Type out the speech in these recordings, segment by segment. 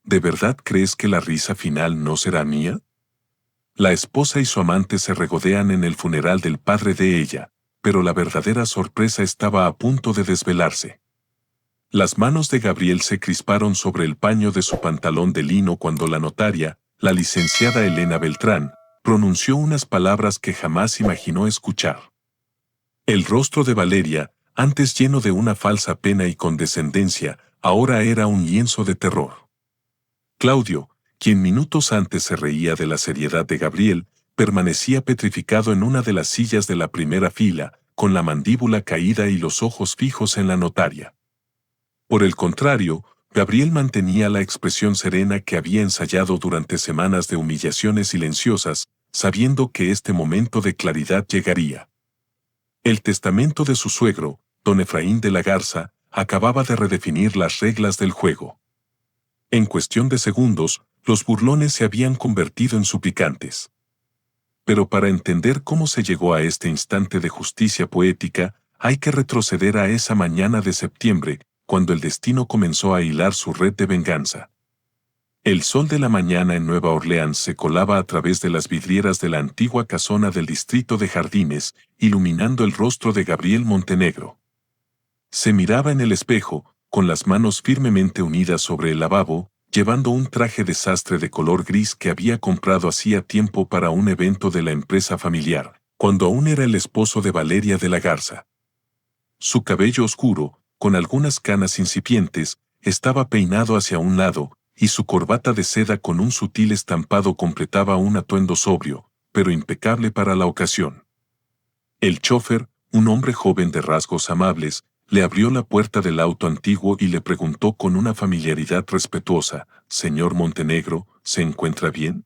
¿De verdad crees que la risa final no será mía? La esposa y su amante se regodean en el funeral del padre de ella, pero la verdadera sorpresa estaba a punto de desvelarse. Las manos de Gabriel se crisparon sobre el paño de su pantalón de lino cuando la notaria, la licenciada Elena Beltrán, pronunció unas palabras que jamás imaginó escuchar. El rostro de Valeria, antes lleno de una falsa pena y condescendencia, ahora era un lienzo de terror. Claudio, quien minutos antes se reía de la seriedad de Gabriel, permanecía petrificado en una de las sillas de la primera fila, con la mandíbula caída y los ojos fijos en la notaria. Por el contrario, Gabriel mantenía la expresión serena que había ensayado durante semanas de humillaciones silenciosas, sabiendo que este momento de claridad llegaría. El testamento de su suegro, don Efraín de la Garza, acababa de redefinir las reglas del juego. En cuestión de segundos, los burlones se habían convertido en suplicantes. Pero para entender cómo se llegó a este instante de justicia poética, hay que retroceder a esa mañana de septiembre, cuando el destino comenzó a hilar su red de venganza. El sol de la mañana en Nueva Orleans se colaba a través de las vidrieras de la antigua casona del distrito de Jardines, iluminando el rostro de Gabriel Montenegro. Se miraba en el espejo, con las manos firmemente unidas sobre el lavabo, llevando un traje de sastre de color gris que había comprado hacía tiempo para un evento de la empresa familiar, cuando aún era el esposo de Valeria de la Garza. Su cabello oscuro, con algunas canas incipientes, estaba peinado hacia un lado, y su corbata de seda con un sutil estampado completaba un atuendo sobrio, pero impecable para la ocasión. El chófer, un hombre joven de rasgos amables, le abrió la puerta del auto antiguo y le preguntó con una familiaridad respetuosa: «Señor Montenegro, ¿se encuentra bien?»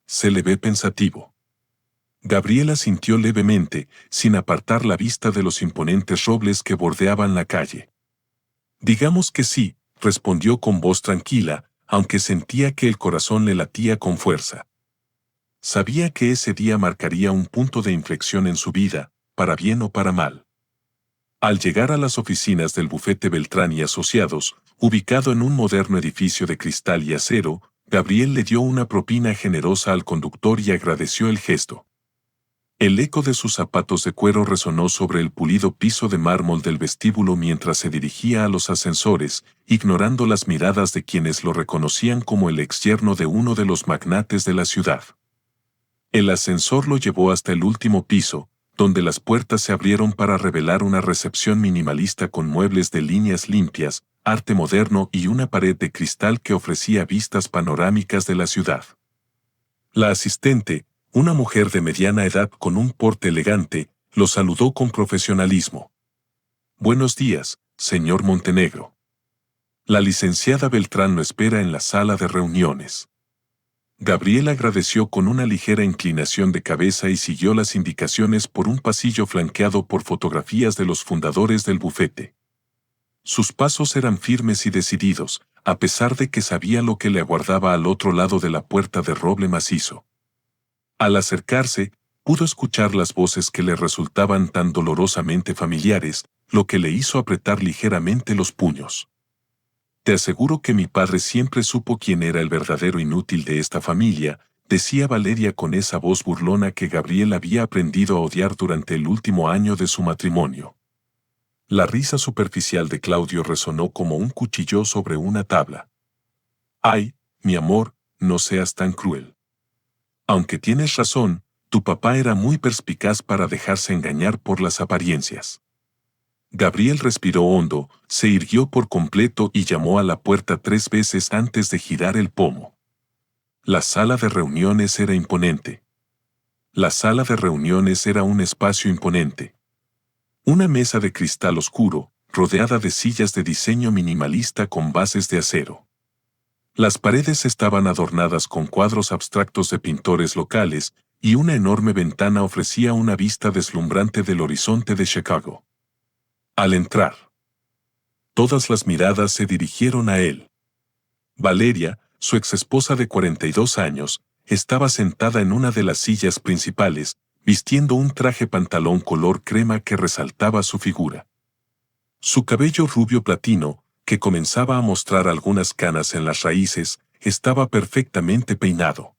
Se le ve pensativo. Gabriel asintió levemente, sin apartar la vista de los imponentes robles que bordeaban la calle. «Digamos que sí», respondió con voz tranquila, aunque sentía que el corazón le latía con fuerza. Sabía que ese día marcaría un punto de inflexión en su vida, para bien o para mal. Al llegar a las oficinas del bufete Beltrán y Asociados, ubicado en un moderno edificio de cristal y acero, Gabriel le dio una propina generosa al conductor y agradeció el gesto. El eco de sus zapatos de cuero resonó sobre el pulido piso de mármol del vestíbulo mientras se dirigía a los ascensores, ignorando las miradas de quienes lo reconocían como el exyerno de uno de los magnates de la ciudad. El ascensor lo llevó hasta el último piso, donde las puertas se abrieron para revelar una recepción minimalista con muebles de líneas limpias, arte moderno y una pared de cristal que ofrecía vistas panorámicas de la ciudad. La asistente, una mujer de mediana edad con un porte elegante, lo saludó con profesionalismo. «Buenos días, señor Montenegro. La licenciada Beltrán lo espera en la sala de reuniones». Gabriel agradeció con una ligera inclinación de cabeza y siguió las indicaciones por un pasillo flanqueado por fotografías de los fundadores del bufete. Sus pasos eran firmes y decididos, a pesar de que sabía lo que le aguardaba al otro lado de la puerta de roble macizo. Al acercarse, pudo escuchar las voces que le resultaban tan dolorosamente familiares, lo que le hizo apretar ligeramente los puños. «Te aseguro que mi padre siempre supo quién era el verdadero inútil de esta familia», decía Valeria con esa voz burlona que Gabriel había aprendido a odiar durante el último año de su matrimonio. La risa superficial de Claudio resonó como un cuchillo sobre una tabla. «Ay, mi amor, no seas tan cruel. Aunque tienes razón, tu papá era muy perspicaz para dejarse engañar por las apariencias». Gabriel respiró hondo, se irguió por completo y llamó a la puerta 3 veces antes de girar el pomo. La sala de reuniones era imponente. La sala de reuniones era un espacio imponente. Una mesa de cristal oscuro, rodeada de sillas de diseño minimalista con bases de acero. Las paredes estaban adornadas con cuadros abstractos de pintores locales, y una enorme ventana ofrecía una vista deslumbrante del horizonte de Chicago. Al entrar, todas las miradas se dirigieron a él. Valeria, su exesposa de 42 años, estaba sentada en una de las sillas principales, vistiendo un traje pantalón color crema que resaltaba su figura. Su cabello rubio platino, que comenzaba a mostrar algunas canas en las raíces, estaba perfectamente peinado.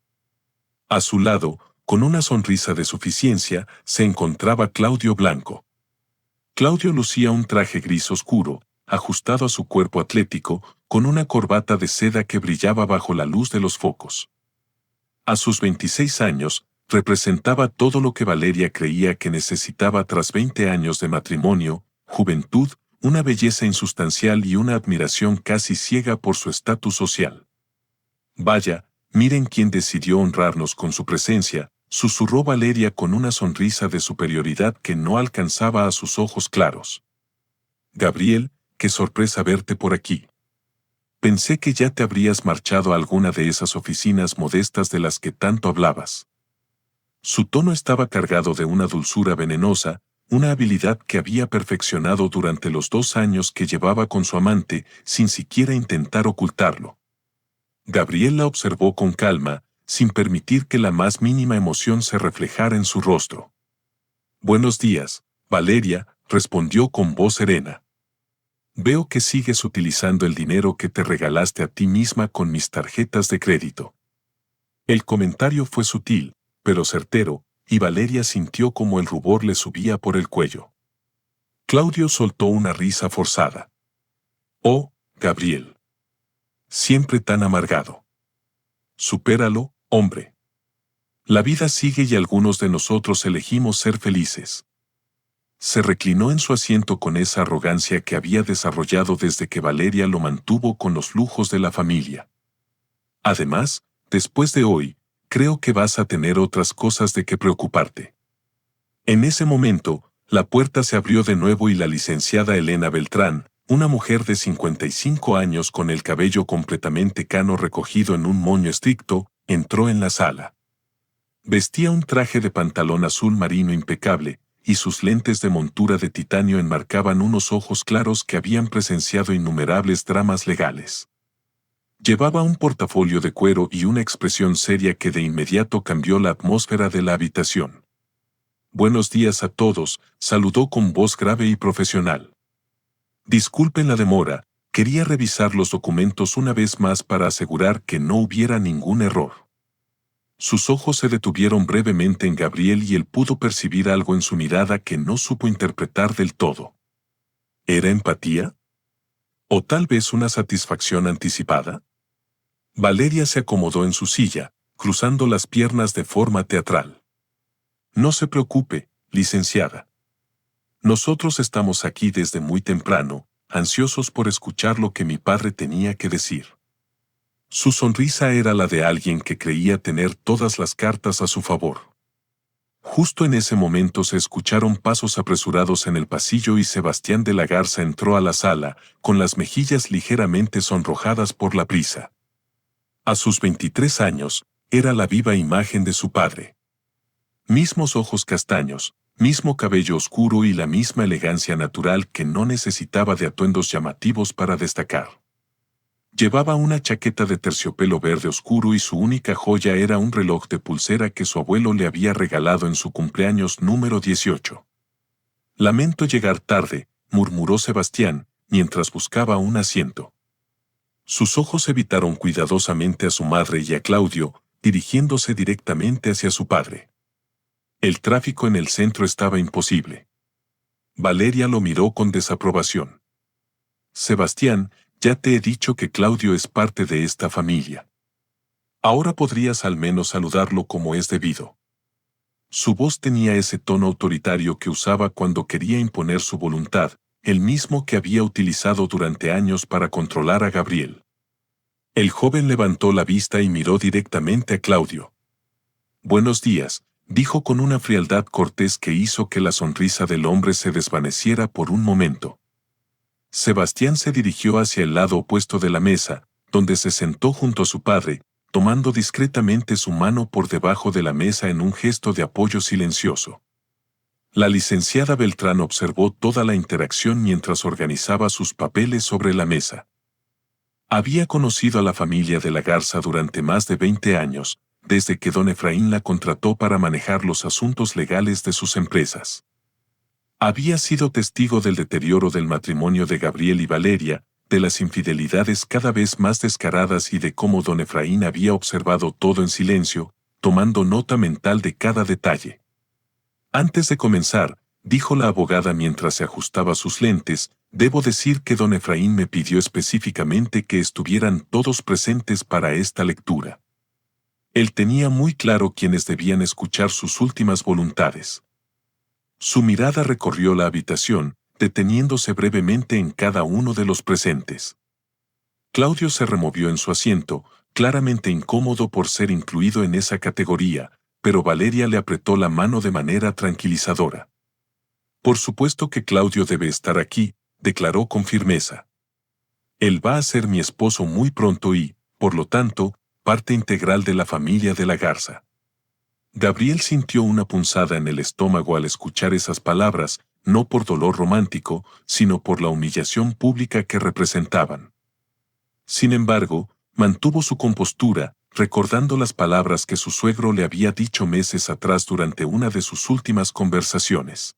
A su lado, con una sonrisa de suficiencia, se encontraba Claudio Blanco. Claudio lucía un traje gris oscuro, ajustado a su cuerpo atlético, con una corbata de seda que brillaba bajo la luz de los focos. A sus 26 años, representaba todo lo que Valeria creía que necesitaba tras 20 años de matrimonio, juventud, una belleza insustancial y una admiración casi ciega por su estatus social. «Vaya, miren quién decidió honrarnos con su presencia», susurró Valeria con una sonrisa de superioridad que no alcanzaba a sus ojos claros. «Gabriel, qué sorpresa verte por aquí. Pensé que ya te habrías marchado a alguna de esas oficinas modestas de las que tanto hablabas». Su tono estaba cargado de una dulzura venenosa, una habilidad que había perfeccionado durante los 2 años que llevaba con su amante, sin siquiera intentar ocultarlo. Gabriel la observó con calma, sin permitir que la más mínima emoción se reflejara en su rostro. «Buenos días, Valeria», respondió con voz serena. «Veo que sigues utilizando el dinero que te regalaste a ti misma con mis tarjetas de crédito». El comentario fue sutil, pero certero, y Valeria sintió como el rubor le subía por el cuello. Claudio soltó una risa forzada. «Oh, Gabriel. Siempre tan amargado. Supéralo, hombre. La vida sigue y algunos de nosotros elegimos ser felices». Se reclinó en su asiento con esa arrogancia que había desarrollado desde que Valeria lo mantuvo con los lujos de la familia. «Además, después de hoy, creo que vas a tener otras cosas de que preocuparte». En ese momento, la puerta se abrió de nuevo y la licenciada Elena Beltrán, una mujer de 55 años con el cabello completamente cano recogido en un moño estricto, entró en la sala. Vestía un traje de pantalón azul marino impecable, y sus lentes de montura de titanio enmarcaban unos ojos claros que habían presenciado innumerables dramas legales. Llevaba un portafolio de cuero y una expresión seria que de inmediato cambió la atmósfera de la habitación. «Buenos días a todos», saludó con voz grave y profesional. «Disculpen la demora, quería revisar los documentos una vez más para asegurar que no hubiera ningún error». Sus ojos se detuvieron brevemente en Gabriel y él pudo percibir algo en su mirada que no supo interpretar del todo. ¿Era empatía? ¿O tal vez una satisfacción anticipada? Valeria se acomodó en su silla, cruzando las piernas de forma teatral. «No se preocupe, licenciada. Nosotros estamos aquí desde muy temprano, ansiosos por escuchar lo que mi padre tenía que decir». Su sonrisa era la de alguien que creía tener todas las cartas a su favor. Justo en ese momento se escucharon pasos apresurados en el pasillo y Sebastián de la Garza entró a la sala, con las mejillas ligeramente sonrojadas por la prisa. A sus 23 años, era la viva imagen de su padre. Mismos ojos castaños, mismo cabello oscuro y la misma elegancia natural que no necesitaba de atuendos llamativos para destacar. Llevaba una chaqueta de terciopelo verde oscuro y su única joya era un reloj de pulsera que su abuelo le había regalado en su cumpleaños número 18. «Lamento llegar tarde», murmuró Sebastián, mientras buscaba un asiento. Sus ojos evitaron cuidadosamente a su madre y a Claudio, dirigiéndose directamente hacia su padre. El tráfico en el centro estaba imposible. Valeria lo miró con desaprobación. «Sebastián, ya te he dicho que Claudio es parte de esta familia. Ahora podrías al menos saludarlo como es debido». Su voz tenía ese tono autoritario que usaba cuando quería imponer su voluntad, el mismo que había utilizado durante años para controlar a Gabriel. El joven levantó la vista y miró directamente a Claudio. «Buenos días», dijo con una frialdad cortés que hizo que la sonrisa del hombre se desvaneciera por un momento. Sebastián se dirigió hacia el lado opuesto de la mesa, donde se sentó junto a su padre, tomando discretamente su mano por debajo de la mesa en un gesto de apoyo silencioso. La licenciada Beltrán observó toda la interacción mientras organizaba sus papeles sobre la mesa. Había conocido a la familia de la Garza durante más de 20 años, desde que don Efraín la contrató para manejar los asuntos legales de sus empresas. Había sido testigo del deterioro del matrimonio de Gabriel y Valeria, de las infidelidades cada vez más descaradas y de cómo don Efraín había observado todo en silencio, tomando nota mental de cada detalle. Antes de comenzar, dijo la abogada mientras se ajustaba sus lentes, debo decir que don Efraín me pidió específicamente que estuvieran todos presentes para esta lectura. Él tenía muy claro quiénes debían escuchar sus últimas voluntades. Su mirada recorrió la habitación, deteniéndose brevemente en cada uno de los presentes. Claudio se removió en su asiento, claramente incómodo por ser incluido en esa categoría, pero Valeria le apretó la mano de manera tranquilizadora. Por supuesto que Claudio debe estar aquí, declaró con firmeza. Él va a ser mi esposo muy pronto y, por lo tanto, parte integral de la familia de la Garza. Gabriel sintió una punzada en el estómago al escuchar esas palabras, no por dolor romántico, sino por la humillación pública que representaban. Sin embargo, mantuvo su compostura, recordando las palabras que su suegro le había dicho meses atrás durante una de sus últimas conversaciones.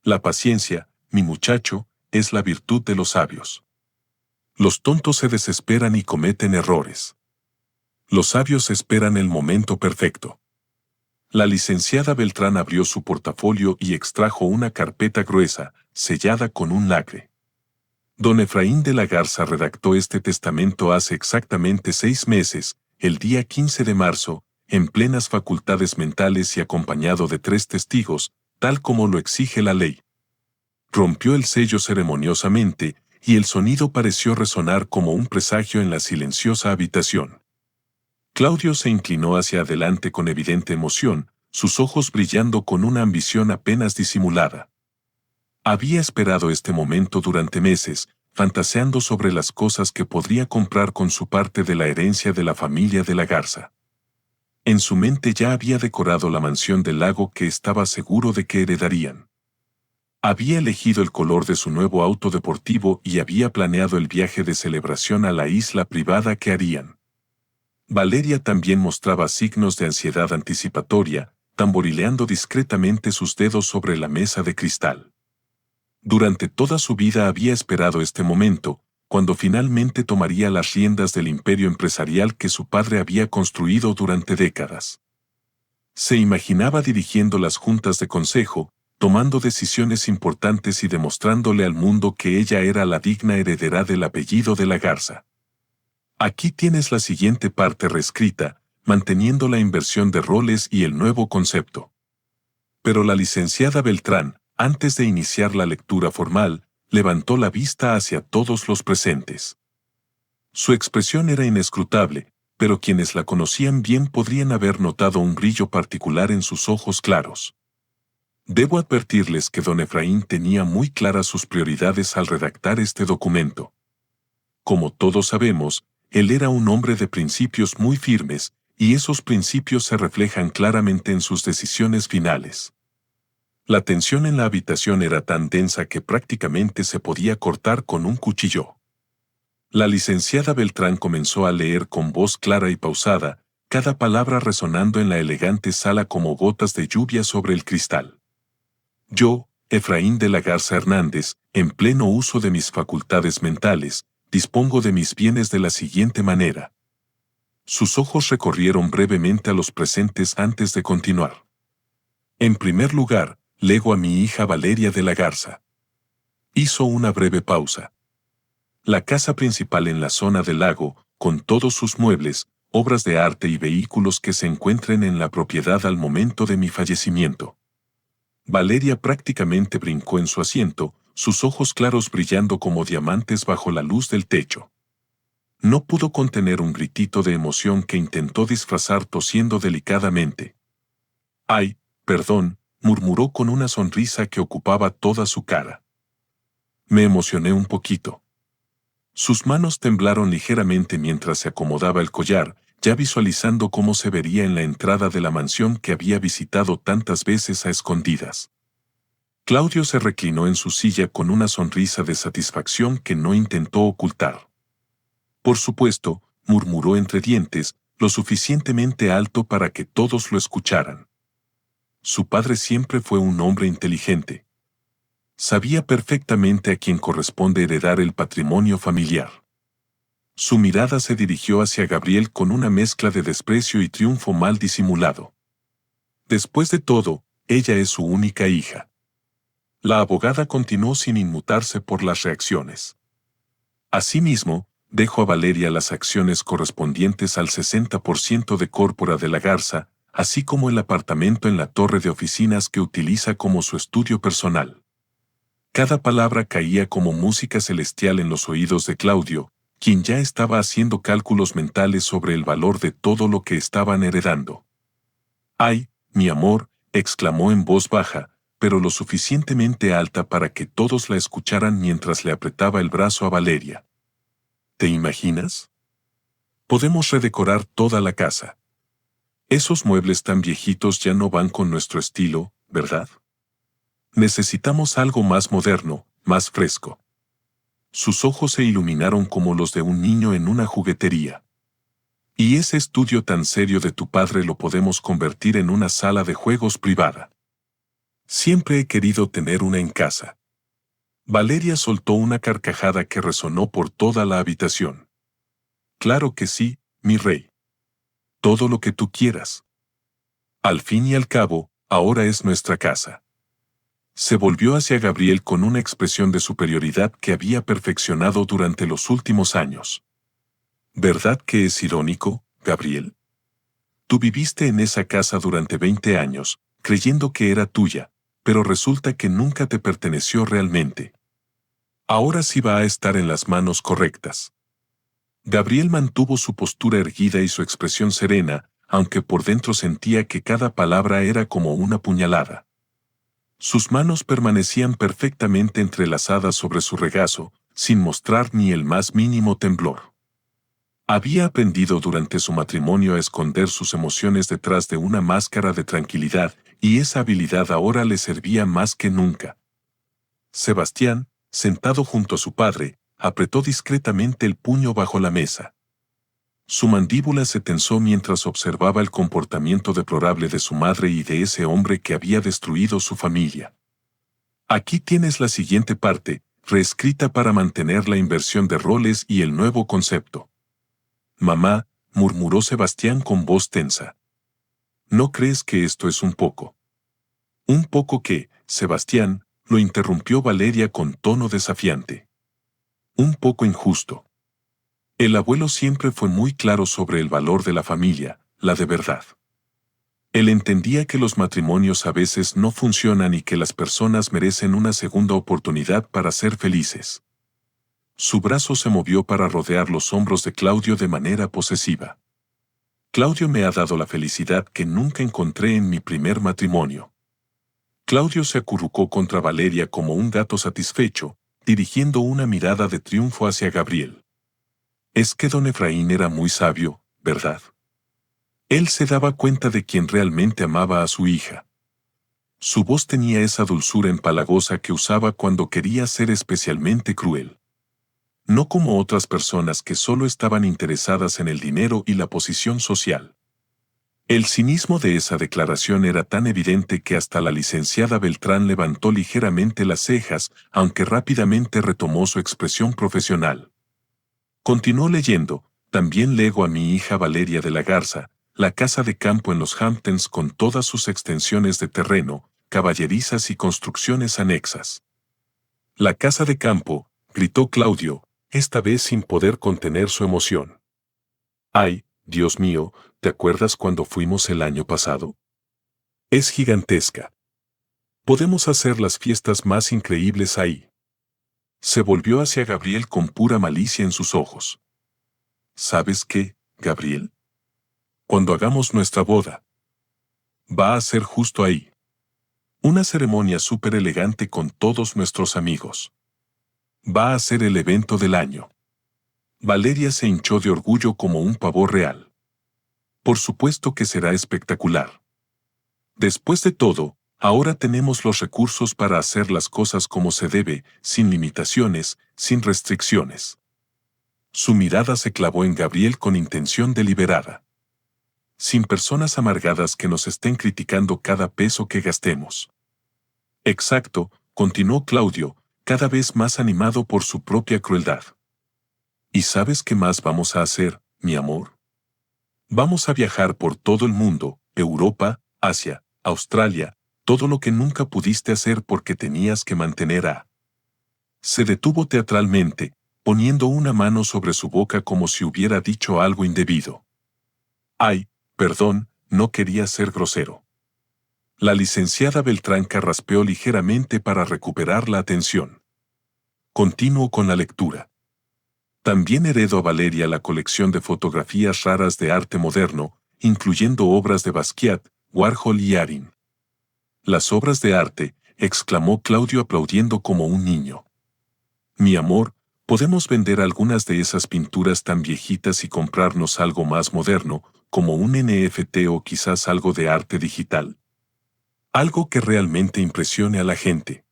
La paciencia, mi muchacho, es la virtud de los sabios. Los tontos se desesperan y cometen errores. Los sabios esperan el momento perfecto. La licenciada Beltrán abrió su portafolio y extrajo una carpeta gruesa, sellada con un lacre. Don Efraín de la Garza redactó este testamento hace exactamente 6 meses, el día 15 de marzo, en plenas facultades mentales y acompañado de 3 testigos, tal como lo exige la ley. Rompió el sello ceremoniosamente, y el sonido pareció resonar como un presagio en la silenciosa habitación. Claudio se inclinó hacia adelante con evidente emoción, sus ojos brillando con una ambición apenas disimulada. Había esperado este momento durante meses, fantaseando sobre las cosas que podría comprar con su parte de la herencia de la familia de la Garza. En su mente ya había decorado la mansión del lago que estaba seguro de que heredarían. Había elegido el color de su nuevo auto deportivo y había planeado el viaje de celebración a la isla privada que harían. Valeria también mostraba signos de ansiedad anticipatoria, tamborileando discretamente sus dedos sobre la mesa de cristal. Durante toda su vida había esperado este momento, cuando finalmente tomaría las riendas del imperio empresarial que su padre había construido durante décadas. Se imaginaba dirigiendo las juntas de consejo, tomando decisiones importantes y demostrándole al mundo que ella era la digna heredera del apellido de la Garza. Aquí tienes la siguiente parte reescrita, manteniendo la inversión de roles y el nuevo concepto. Pero la licenciada Beltrán, antes de iniciar la lectura formal, levantó la vista hacia todos los presentes. Su expresión era inescrutable, pero quienes la conocían bien podrían haber notado un brillo particular en sus ojos claros. Debo advertirles que don Efraín tenía muy claras sus prioridades al redactar este documento. Como todos sabemos, él era un hombre de principios muy firmes, y esos principios se reflejan claramente en sus decisiones finales. La tensión en la habitación era tan densa que prácticamente se podía cortar con un cuchillo. La licenciada Beltrán comenzó a leer con voz clara y pausada, cada palabra resonando en la elegante sala como gotas de lluvia sobre el cristal. Yo, Efraín de la Garza Hernández, en pleno uso de mis facultades mentales, dispongo de mis bienes de la siguiente manera. Sus ojos recorrieron brevemente a los presentes antes de continuar. En primer lugar, lego a mi hija Valeria de la Garza. Hizo una breve pausa. La casa principal en la zona del lago, con todos sus muebles, obras de arte y vehículos que se encuentren en la propiedad al momento de mi fallecimiento. Valeria prácticamente brincó en su asiento, sus ojos claros brillando como diamantes bajo la luz del techo. No pudo contener un gritito de emoción que intentó disfrazar tosiendo delicadamente. «Ay, perdón», murmuró con una sonrisa que ocupaba toda su cara. Me emocioné un poquito. Sus manos temblaron ligeramente mientras se acomodaba el collar, ya visualizando cómo se vería en la entrada de la mansión que había visitado tantas veces a escondidas. Claudio se reclinó en su silla con una sonrisa de satisfacción que no intentó ocultar. Por supuesto, murmuró entre dientes, lo suficientemente alto para que todos lo escucharan. Su padre siempre fue un hombre inteligente. Sabía perfectamente a quién corresponde heredar el patrimonio familiar. Su mirada se dirigió hacia Gabriel con una mezcla de desprecio y triunfo mal disimulado. Después de todo, ella es su única hija. La abogada continuó sin inmutarse por las reacciones. Asimismo, dejo a Valeria las acciones correspondientes al 60% de Córpora de la Garza, así como el apartamento en la torre de oficinas que utiliza como su estudio personal. Cada palabra caía como música celestial en los oídos de Claudio, quien ya estaba haciendo cálculos mentales sobre el valor de todo lo que estaban heredando. «¡Ay, mi amor!», exclamó en voz baja, pero lo suficientemente alta para que todos la escucharan mientras le apretaba el brazo a Valeria. ¿Te imaginas? Podemos redecorar toda la casa. Esos muebles tan viejitos ya no van con nuestro estilo, ¿verdad? Necesitamos algo más moderno, más fresco. Sus ojos se iluminaron como los de un niño en una juguetería. Y ese estudio tan serio de tu padre lo podemos convertir en una sala de juegos privada. Siempre he querido tener una en casa. Valeria soltó una carcajada que resonó por toda la habitación. Claro que sí, mi rey. Todo lo que tú quieras. Al fin y al cabo, ahora es nuestra casa. Se volvió hacia Gabriel con una expresión de superioridad que había perfeccionado durante los últimos años. ¿Verdad que es irónico, Gabriel? Tú viviste en esa casa durante 20 años, creyendo que era tuya, pero resulta que nunca te perteneció realmente. Ahora sí va a estar en las manos correctas. Gabriel mantuvo su postura erguida y su expresión serena, aunque por dentro sentía que cada palabra era como una puñalada. Sus manos permanecían perfectamente entrelazadas sobre su regazo, sin mostrar ni el más mínimo temblor. Había aprendido durante su matrimonio a esconder sus emociones detrás de una máscara de tranquilidad, y esa habilidad ahora le servía más que nunca. Sebastián, sentado junto a su padre, apretó discretamente el puño bajo la mesa. Su mandíbula se tensó mientras observaba el comportamiento deplorable de su madre y de ese hombre que había destruido su familia. Aquí tienes la siguiente parte, reescrita para mantener la inversión de roles y el nuevo concepto. Mamá, murmuró Sebastián con voz tensa. ¿No crees que esto es un poco? Un poco que, Sebastián, lo interrumpió Valeria con tono desafiante. Un poco injusto. El abuelo siempre fue muy claro sobre el valor de la familia, la de verdad. Él entendía que los matrimonios a veces no funcionan y que las personas merecen una segunda oportunidad para ser felices. Su brazo se movió para rodear los hombros de Claudio de manera posesiva. Claudio me ha dado la felicidad que nunca encontré en mi primer matrimonio. Claudio se acurrucó contra Valeria como un gato satisfecho, dirigiendo una mirada de triunfo hacia Gabriel. Es que don Efraín era muy sabio, ¿verdad? Él se daba cuenta de quién realmente amaba a su hija. Su voz tenía esa dulzura empalagosa que usaba cuando quería ser especialmente cruel. No como otras personas que solo estaban interesadas en el dinero y la posición social. El cinismo de esa declaración era tan evidente que hasta la licenciada Beltrán levantó ligeramente las cejas, aunque rápidamente retomó su expresión profesional. Continuó leyendo, también lego a mi hija Valeria de la Garza, la casa de campo en los Hamptons con todas sus extensiones de terreno, caballerizas y construcciones anexas. La casa de campo, gritó Claudio, esta vez sin poder contener su emoción. Ay, Dios mío, ¿te acuerdas cuando fuimos el año pasado? Es gigantesca. Podemos hacer las fiestas más increíbles ahí. Se volvió hacia Gabriel con pura malicia en sus ojos. ¿Sabes qué, Gabriel? Cuando hagamos nuestra boda, va a ser justo ahí. Una ceremonia súper elegante con todos nuestros amigos. Va a ser el evento del año. Valeria se hinchó de orgullo como un pavo real. Por supuesto que será espectacular. Después de todo, ahora tenemos los recursos para hacer las cosas como se debe, sin limitaciones, sin restricciones. Su mirada se clavó en Gabriel con intención deliberada. Sin personas amargadas que nos estén criticando cada peso que gastemos. Exacto, continuó Claudio, cada vez más animado por su propia crueldad. ¿Y sabes qué más vamos a hacer, mi amor? Vamos a viajar por todo el mundo, Europa, Asia, Australia, todo lo que nunca pudiste hacer porque tenías que mantener a... Se detuvo teatralmente, poniendo una mano sobre su boca como si hubiera dicho algo indebido. Ay, perdón, no quería ser grosero. La licenciada Beltrán carraspeó ligeramente para recuperar la atención. Continuó con la lectura. También heredó a Valeria la colección de fotografías raras de arte moderno, incluyendo obras de Basquiat, Warhol y Arrin. Las obras de arte, exclamó Claudio aplaudiendo como un niño. Mi amor, podemos vender algunas de esas pinturas tan viejitas y comprarnos algo más moderno, como un NFT o quizás algo de arte digital. Algo que realmente impresione a la gente.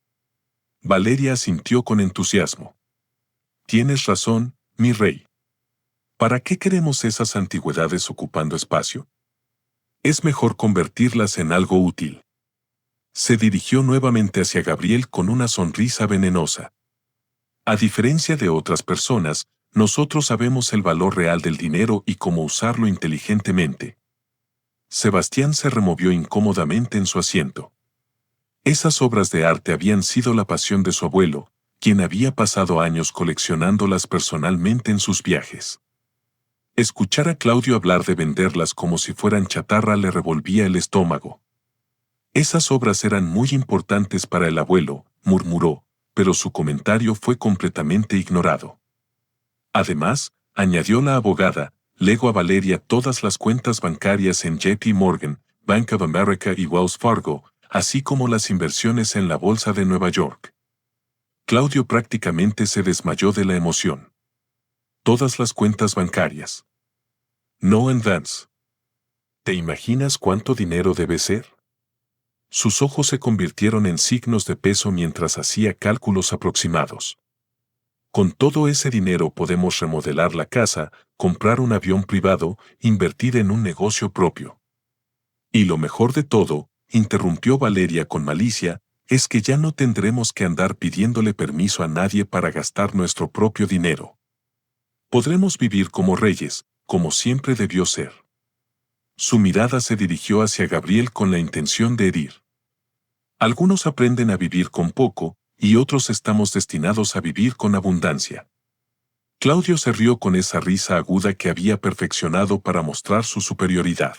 Valeria asintió con entusiasmo. Tienes razón, mi rey. ¿Para qué queremos esas antigüedades ocupando espacio? Es mejor convertirlas en algo útil. Se dirigió nuevamente hacia Gabriel con una sonrisa venenosa. A diferencia de otras personas, nosotros sabemos el valor real del dinero y cómo usarlo inteligentemente. Sebastián se removió incómodamente en su asiento. Esas obras de arte habían sido la pasión de su abuelo, quien había pasado años coleccionándolas personalmente en sus viajes. Escuchar a Claudio hablar de venderlas como si fueran chatarra le revolvía el estómago. Esas obras eran muy importantes para el abuelo, murmuró, pero su comentario fue completamente ignorado. Además, añadió la abogada, legó a Valeria todas las cuentas bancarias en JP Morgan, Bank of America y Wells Fargo, así como las inversiones en la Bolsa de Nueva York. Claudio prácticamente se desmayó de la emoción. Todas las cuentas bancarias. No en Vance. ¿Te imaginas cuánto dinero debe ser? Sus ojos se convirtieron en signos de peso mientras hacía cálculos aproximados. Con todo ese dinero podemos remodelar la casa, comprar un avión privado, invertir en un negocio propio. Y lo mejor de todo, interrumpió Valeria con malicia, es que ya no tendremos que andar pidiéndole permiso a nadie para gastar nuestro propio dinero. Podremos vivir como reyes, como siempre debió ser. Su mirada se dirigió hacia Gabriel con la intención de herir. Algunos aprenden a vivir con poco, y otros estamos destinados a vivir con abundancia. Claudio se rió con esa risa aguda que había perfeccionado para mostrar su superioridad.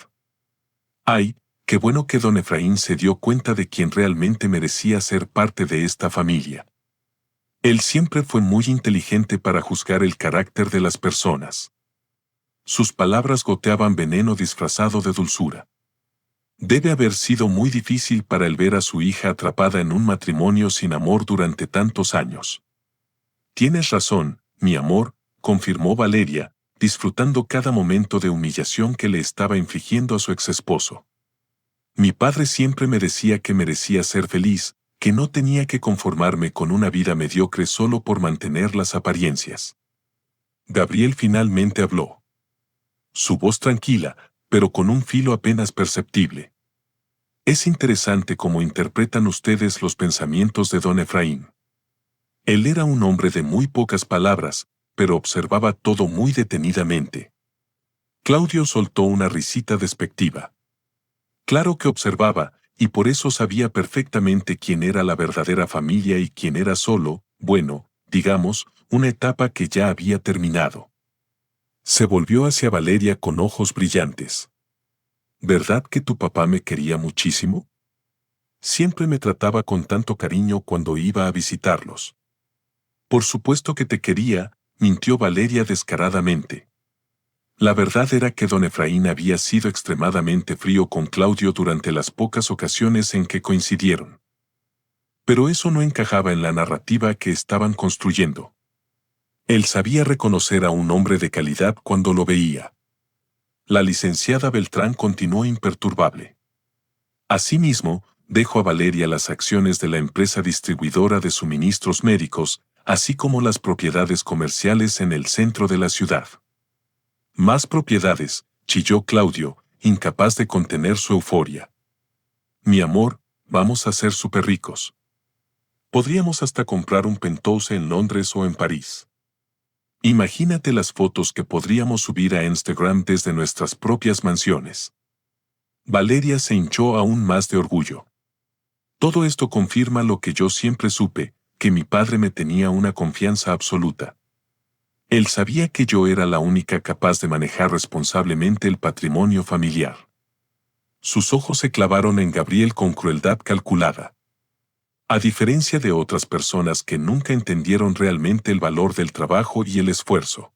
¡Ay, qué bueno que don Efraín se dio cuenta de quién realmente merecía ser parte de esta familia! Él siempre fue muy inteligente para juzgar el carácter de las personas. Sus palabras goteaban veneno disfrazado de dulzura. Debe haber sido muy difícil para él ver a su hija atrapada en un matrimonio sin amor durante tantos años. Tienes razón, mi amor, confirmó Valeria, disfrutando cada momento de humillación que le estaba infligiendo a su exesposo. Mi padre siempre me decía que merecía ser feliz, que no tenía que conformarme con una vida mediocre solo por mantener las apariencias. Gabriel finalmente habló. Su voz tranquila, pero con un filo apenas perceptible. Es interesante cómo interpretan ustedes los pensamientos de don Efraín. Él era un hombre de muy pocas palabras, pero observaba todo muy detenidamente. Claudio soltó una risita despectiva. Claro que observaba, y por eso sabía perfectamente quién era la verdadera familia y quién era solo, bueno, digamos, una etapa que ya había terminado. Se volvió hacia Valeria con ojos brillantes. ¿Verdad que tu papá me quería muchísimo? Siempre me trataba con tanto cariño cuando iba a visitarlos. Por supuesto que te quería, mintió Valeria descaradamente. La verdad era que don Efraín había sido extremadamente frío con Claudio durante las pocas ocasiones en que coincidieron. Pero eso no encajaba en la narrativa que estaban construyendo. Él sabía reconocer a un hombre de calidad cuando lo veía. La licenciada Beltrán continuó imperturbable. Asimismo, dejó a Valeria las acciones de la empresa distribuidora de suministros médicos, así como las propiedades comerciales en el centro de la ciudad. Más propiedades, chilló Claudio, incapaz de contener su euforia. Mi amor, vamos a ser súper ricos. Podríamos hasta comprar un penthouse en Londres o en París. Imagínate las fotos que podríamos subir a Instagram desde nuestras propias mansiones. Valeria se hinchó aún más de orgullo. Todo esto confirma lo que yo siempre supe, que mi padre me tenía una confianza absoluta. Él sabía que yo era la única capaz de manejar responsablemente el patrimonio familiar. Sus ojos se clavaron en Gabriel con crueldad calculada. A diferencia de otras personas que nunca entendieron realmente el valor del trabajo y el esfuerzo.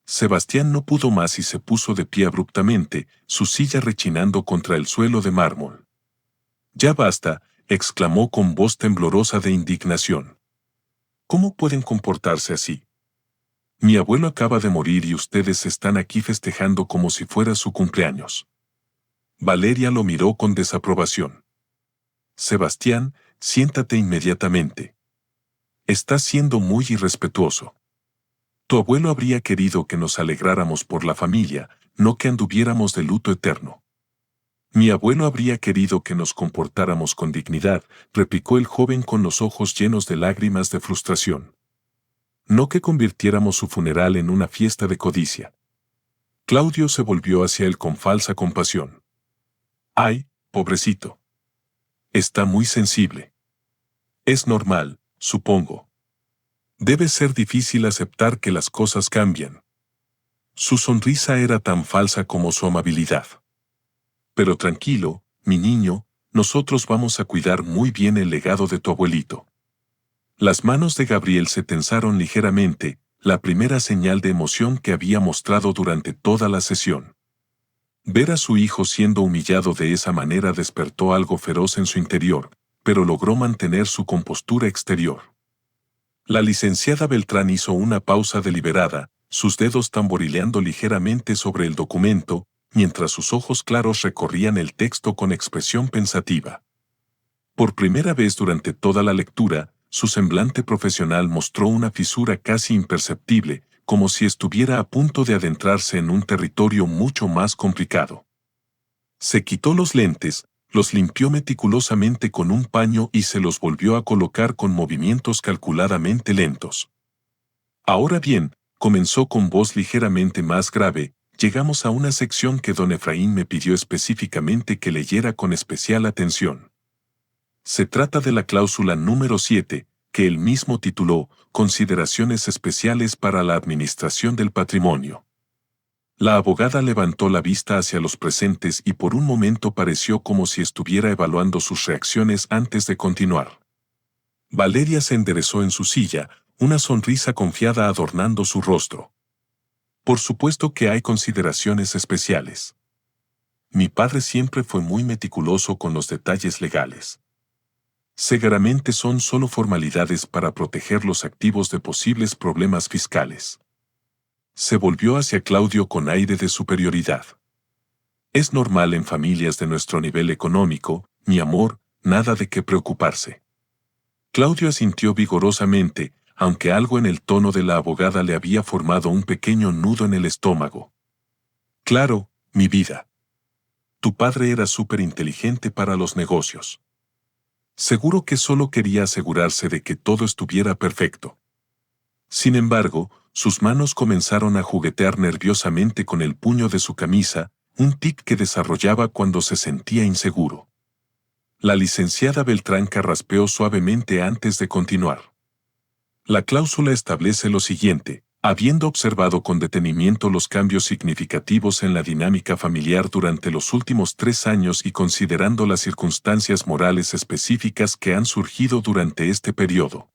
Sebastián no pudo más y se puso de pie abruptamente, su silla rechinando contra el suelo de mármol. «Ya basta», exclamó con voz temblorosa de indignación. «¿Cómo pueden comportarse así? Mi abuelo acaba de morir y ustedes están aquí festejando como si fuera su cumpleaños». Valeria lo miró con desaprobación. «Sebastián, siéntate inmediatamente. Estás siendo muy irrespetuoso. Tu abuelo habría querido que nos alegráramos por la familia, no que anduviéramos de luto eterno». «Mi abuelo habría querido que nos comportáramos con dignidad», replicó el joven con los ojos llenos de lágrimas de frustración. «No que convirtiéramos su funeral en una fiesta de codicia». Claudio se volvió hacia él con falsa compasión. «Ay, pobrecito. Está muy sensible. Es normal, supongo. Debe ser difícil aceptar que las cosas cambian». Su sonrisa era tan falsa como su amabilidad. «Pero tranquilo, mi niño, nosotros vamos a cuidar muy bien el legado de tu abuelito». Las manos de Gabriel se tensaron ligeramente, la primera señal de emoción que había mostrado durante toda la sesión. Ver a su hijo siendo humillado de esa manera despertó algo feroz en su interior, pero logró mantener su compostura exterior. La licenciada Beltrán hizo una pausa deliberada, sus dedos tamborileando ligeramente sobre el documento, mientras sus ojos claros recorrían el texto con expresión pensativa. Por primera vez durante toda la lectura, su semblante profesional mostró una fisura casi imperceptible, como si estuviera a punto de adentrarse en un territorio mucho más complicado. Se quitó los lentes, los limpió meticulosamente con un paño y se los volvió a colocar con movimientos calculadamente lentos. «Ahora bien», comenzó con voz ligeramente más grave, «llegamos a una sección que don Efraín me pidió específicamente que leyera con especial atención. Se trata de la cláusula número 7, que él mismo tituló Consideraciones especiales para la administración del patrimonio». La abogada levantó la vista hacia los presentes y por un momento pareció como si estuviera evaluando sus reacciones antes de continuar. Valeria se enderezó en su silla, una sonrisa confiada adornando su rostro. «Por supuesto que hay consideraciones especiales. Mi padre siempre fue muy meticuloso con los detalles legales. Seguramente son solo formalidades para proteger los activos de posibles problemas fiscales». Se volvió hacia Claudio con aire de superioridad. «Es normal en familias de nuestro nivel económico, mi amor, nada de qué preocuparse». Claudio asintió vigorosamente, aunque algo en el tono de la abogada le había formado un pequeño nudo en el estómago. «Claro, mi vida. Tu padre era súper inteligente para los negocios. Seguro que solo quería asegurarse de que todo estuviera perfecto». Sin embargo, sus manos comenzaron a juguetear nerviosamente con el puño de su camisa, un tic que desarrollaba cuando se sentía inseguro. La licenciada Beltrán carraspeó suavemente antes de continuar. «La cláusula establece lo siguiente: habiendo observado con detenimiento los cambios significativos en la dinámica familiar durante los últimos 3 años y considerando las circunstancias morales específicas que han surgido durante este periodo,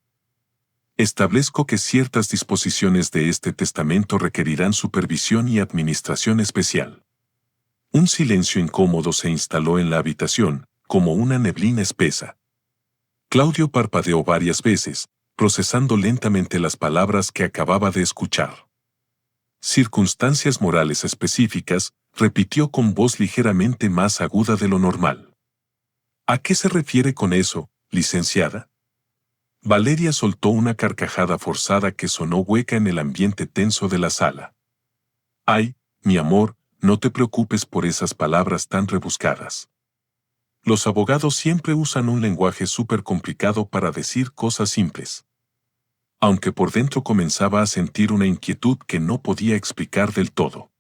establezco que ciertas disposiciones de este testamento requerirán supervisión y administración especial». Un silencio incómodo se instaló en la habitación, como una neblina espesa. Claudio parpadeó varias veces, procesando lentamente las palabras que acababa de escuchar. «Circunstancias morales específicas», repitió con voz ligeramente más aguda de lo normal. «¿A qué se refiere con eso, licenciada?». Valeria soltó una carcajada forzada que sonó hueca en el ambiente tenso de la sala. «Ay, mi amor, no te preocupes por esas palabras tan rebuscadas. Los abogados siempre usan un lenguaje súper complicado para decir cosas simples. Aunque por dentro comenzaba a sentir una inquietud que no podía explicar del todo.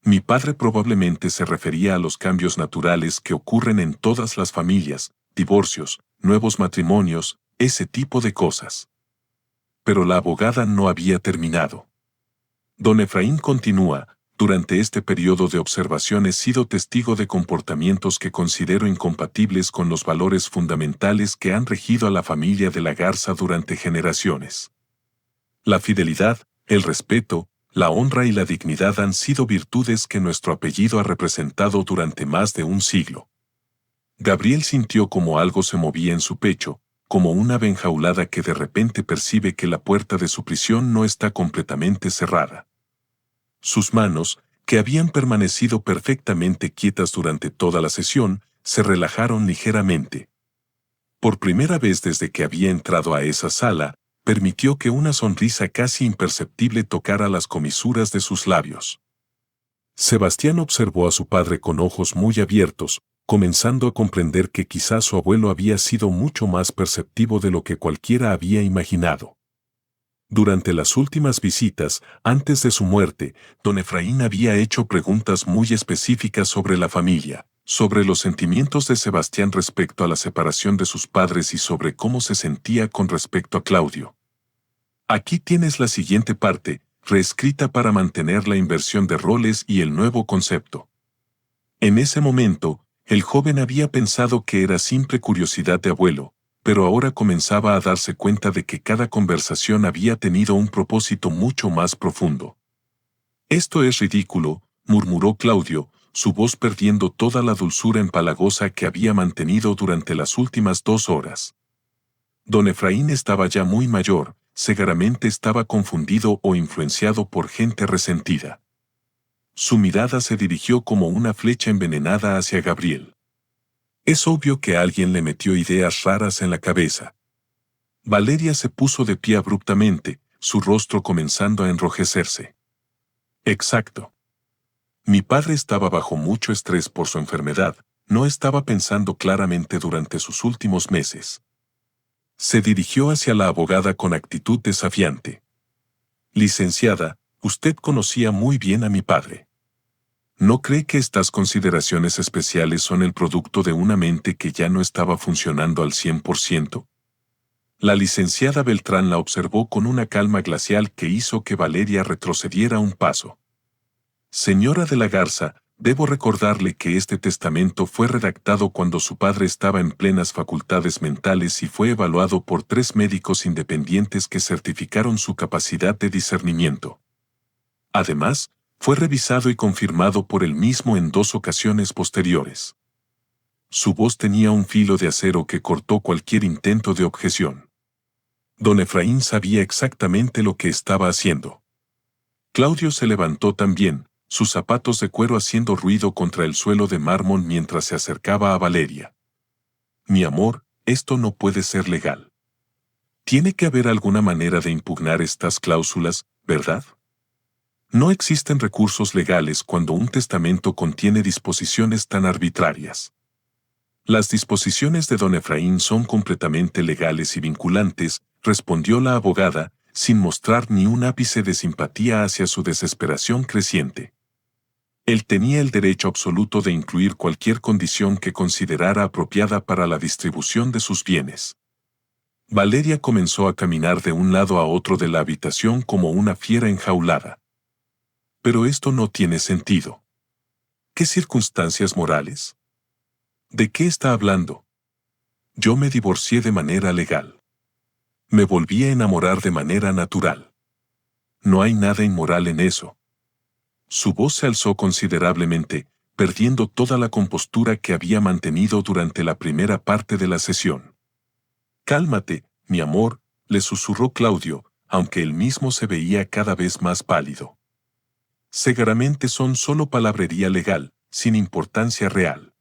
Mi padre probablemente se refería a los cambios naturales que ocurren en todas las familias, divorcios, nuevos matrimonios, ese tipo de cosas. Pero la abogada no había terminado. Don Efraín continúa: durante este periodo de observación he sido testigo de comportamientos que considero incompatibles con los valores fundamentales que han regido a la familia de la Garza durante generaciones. La fidelidad, el respeto, la honra y la dignidad han sido virtudes que nuestro apellido ha representado durante más de un siglo. Gabriel sintió como algo se movía en su pecho, como una ave enjaulada que de repente percibe que la puerta de su prisión no está completamente cerrada. Sus manos, que habían permanecido perfectamente quietas durante toda la sesión, se relajaron ligeramente. Por primera vez desde que había entrado a esa sala, permitió que una sonrisa casi imperceptible tocara las comisuras de sus labios. Sebastián observó a su padre con ojos muy abiertos, comenzando a comprender que quizás su abuelo había sido mucho más perceptivo de lo que cualquiera había imaginado. Durante las últimas visitas, antes de su muerte, don Efraín había hecho preguntas muy específicas sobre la familia, sobre los sentimientos de Sebastián respecto a la separación de sus padres y sobre cómo se sentía con respecto a Claudio. Aquí tienes la siguiente parte, reescrita para mantener la inversión de roles y el nuevo concepto. En ese momento, el joven había pensado que era simple curiosidad de abuelo, pero ahora comenzaba a darse cuenta de que cada conversación había tenido un propósito mucho más profundo. «Esto es ridículo», murmuró Claudio, su voz perdiendo toda la dulzura empalagosa que había mantenido durante las últimas 2 horas. Don Efraín estaba ya muy mayor, seguramente estaba confundido o influenciado por gente resentida. Su mirada se dirigió como una flecha envenenada hacia Gabriel. Es obvio que alguien le metió ideas raras en la cabeza. Valeria se puso de pie abruptamente, su rostro comenzando a enrojecerse. Exacto. Mi padre estaba bajo mucho estrés por su enfermedad, no estaba pensando claramente durante sus últimos meses. Se dirigió hacia la abogada con actitud desafiante. Licenciada, usted conocía muy bien a mi padre. ¿No cree que estas consideraciones especiales son el producto de una mente que ya no estaba funcionando al 100%? La licenciada Beltrán la observó con una calma glacial que hizo que Valeria retrocediera un paso. Señora de la Garza, debo recordarle que este testamento fue redactado cuando su padre estaba en plenas facultades mentales y fue evaluado por 3 médicos independientes que certificaron su capacidad de discernimiento. Además, fue revisado y confirmado por él mismo en 2 ocasiones posteriores. Su voz tenía un filo de acero que cortó cualquier intento de objeción. Don Efraín sabía exactamente lo que estaba haciendo. Claudio se levantó también, sus zapatos de cuero haciendo ruido contra el suelo de mármol mientras se acercaba a Valeria. Mi amor, esto no puede ser legal. Tiene que haber alguna manera de impugnar estas cláusulas, ¿verdad? No existen recursos legales cuando un testamento contiene disposiciones tan arbitrarias. Las disposiciones de don Efraín son completamente legales y vinculantes, respondió la abogada, sin mostrar ni un ápice de simpatía hacia su desesperación creciente. Él tenía el derecho absoluto de incluir cualquier condición que considerara apropiada para la distribución de sus bienes. Valeria comenzó a caminar de un lado a otro de la habitación como una fiera enjaulada. Pero esto no tiene sentido. ¿Qué circunstancias morales? ¿De qué está hablando? Yo me divorcié de manera legal. Me volví a enamorar de manera natural. No hay nada inmoral en eso. Su voz se alzó considerablemente, perdiendo toda la compostura que había mantenido durante la primera parte de la sesión. Cálmate, mi amor, le susurró Claudio, aunque él mismo se veía cada vez más pálido. Seguramente son solo palabrería legal, sin importancia real.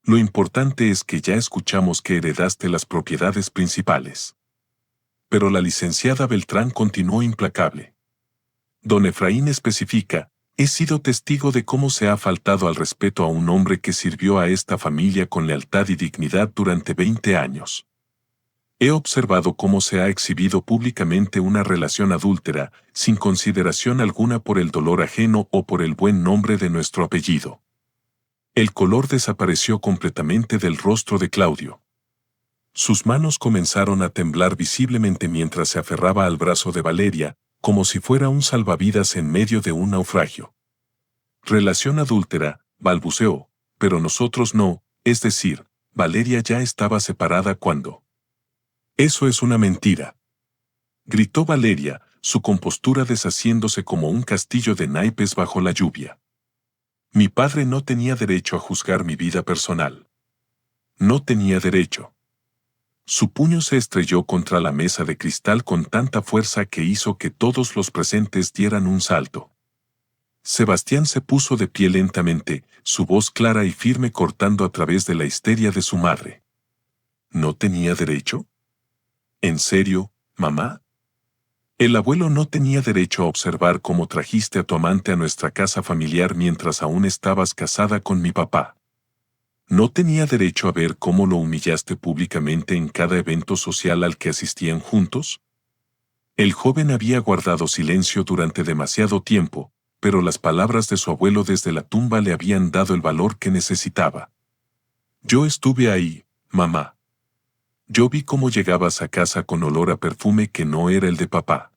Lo importante es que ya escuchamos que heredaste las propiedades principales. Pero la licenciada Beltrán continuó implacable. Don Efraín especifica, He sido testigo de cómo se ha faltado al respeto a un hombre que sirvió a esta familia con lealtad y dignidad durante 20 años. He observado cómo se ha exhibido públicamente una relación adúltera, sin consideración alguna por el dolor ajeno o por el buen nombre de nuestro apellido. El color desapareció completamente del rostro de Claudio. Sus manos comenzaron a temblar visiblemente mientras se aferraba al brazo de Valeria, como si fuera un salvavidas en medio de un naufragio. Relación adúltera, balbuceó, pero nosotros no, es decir, Valeria ya estaba separada cuando. Eso es una mentira. Gritó Valeria, su compostura deshaciéndose como un castillo de naipes bajo la lluvia. Mi padre no tenía derecho a juzgar mi vida personal. No tenía derecho. Su puño se estrelló contra la mesa de cristal con tanta fuerza que hizo que todos los presentes dieran un salto. Sebastián se puso de pie lentamente, su voz clara y firme cortando a través de la histeria de su madre. ¿No tenía derecho? ¿En serio, mamá? El abuelo no tenía derecho a observar cómo trajiste a tu amante a nuestra casa familiar mientras aún estabas casada con mi papá. ¿No tenía derecho a ver cómo lo humillaste públicamente en cada evento social al que asistían juntos? El joven había guardado silencio durante demasiado tiempo, pero las palabras de su abuelo desde la tumba le habían dado el valor que necesitaba. Yo estuve ahí, mamá. Yo vi cómo llegabas a casa con olor a perfume que no era el de papá.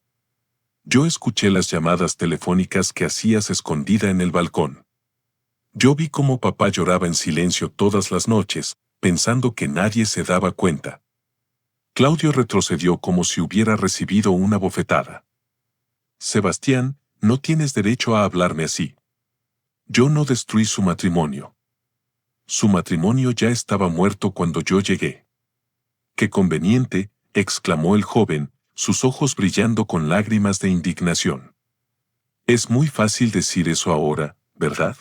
Yo escuché las llamadas telefónicas que hacías escondida en el balcón. Yo vi cómo papá lloraba en silencio todas las noches, pensando que nadie se daba cuenta. Claudio retrocedió como si hubiera recibido una bofetada. Sebastián, no tienes derecho a hablarme así. Yo no destruí su matrimonio. Su matrimonio ya estaba muerto cuando yo llegué. ¡Qué conveniente!, exclamó el joven, sus ojos brillando con lágrimas de indignación. Es muy fácil decir eso ahora, ¿verdad?